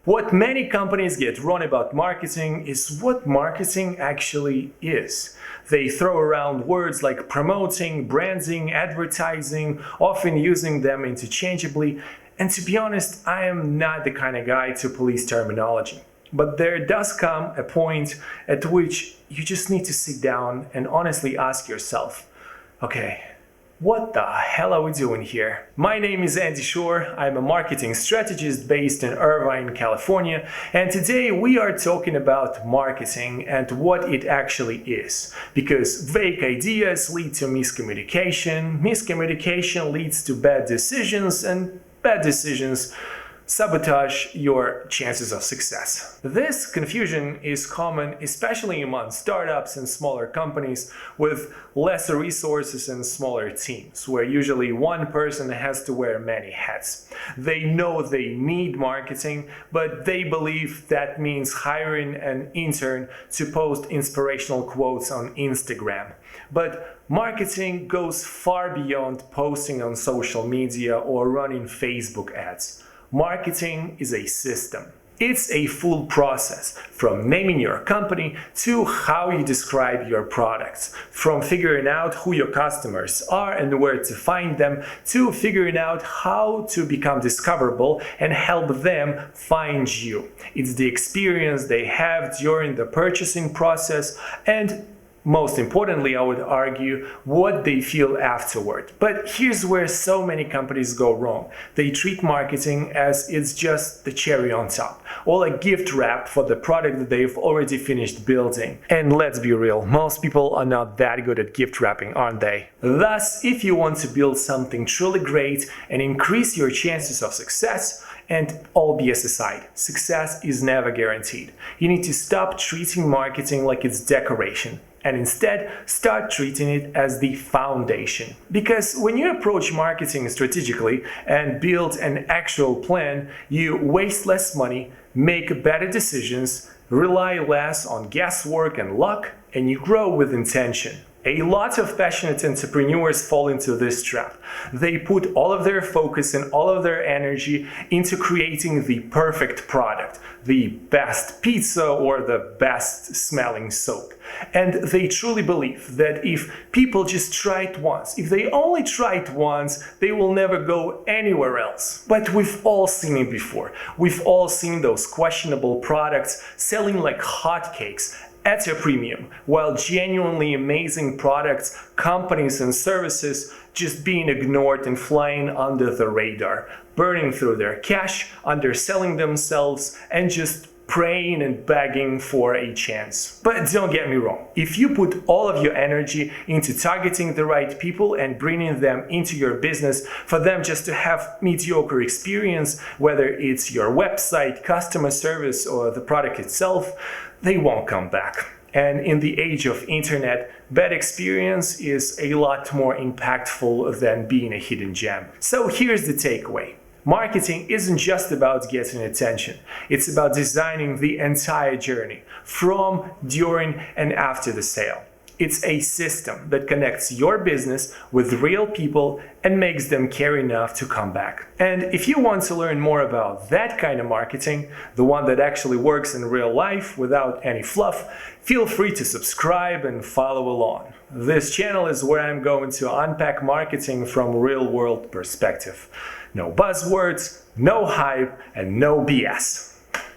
What many companies get wrong about marketing is what marketing actually is. They throw around words like promoting, branding, advertising, often using them interchangeably, and to be honest, I am not the kind of guy to police terminology. But there does come a point at which you just need to sit down and honestly ask yourself, okay, what the hell are we doing here? My name is Andy Shore, I'm a marketing strategist based in Irvine, California, and today we are talking about marketing and what it actually is. Because vague ideas lead to miscommunication, miscommunication leads to bad decisions, and bad decisions sabotage your chances of success. This confusion is common especially among startups and smaller companies with lesser resources and smaller teams, where usually one person has to wear many hats. They know they need marketing, but they believe that means hiring an intern to post inspirational quotes on Instagram. But marketing goes far beyond posting on social media or running Facebook ads. Marketing is a system. It's a full process, from naming your company to how you describe your products, from figuring out who your customers are and where to find them, to figuring out how to become discoverable and help them find you. It's the experience they have during the purchasing process and, most importantly, I would argue, what they feel afterward. But here's where so many companies go wrong. They treat marketing as it's just the cherry on top, or a gift wrap for the product that they've already finished building. And let's be real, most people are not that good at gift wrapping, aren't they? Thus, if you want to build something truly great and increase your chances of success, and all BS aside, success is never guaranteed. You need to stop treating marketing like it's decoration, and instead start treating it as the foundation. Because when you approach marketing strategically and build an actual plan, you waste less money, make better decisions, rely less on guesswork and luck, and you grow with intention. A lot of passionate entrepreneurs fall into this trap. They put all of their focus and all of their energy into creating the perfect product, the best pizza or the best smelling soap. And they truly believe that if people just try it once, if they only try it once, they will never go anywhere else. But we've all seen it before. We've all seen those questionable products selling like hotcakes at a premium, while genuinely amazing products, companies and services just being ignored and flying under the radar, burning through their cash, underselling themselves, and just praying and begging for a chance. But don't get me wrong, if you put all of your energy into targeting the right people and bringing them into your business for them just to have mediocre experience, whether it's your website, customer service, or the product itself, they won't come back. And in the age of internet, bad experience is a lot more impactful than being a hidden gem. So here's the takeaway. Marketing isn't just about getting attention. It's about designing the entire journey, from, during, and after the sale. It's a system that connects your business with real people and makes them care enough to come back. And if you want to learn more about that kind of marketing, the one that actually works in real life without any fluff, feel free to subscribe and follow along. This channel is where I'm going to unpack marketing from a real-world perspective. No buzzwords, no hype, and no BS.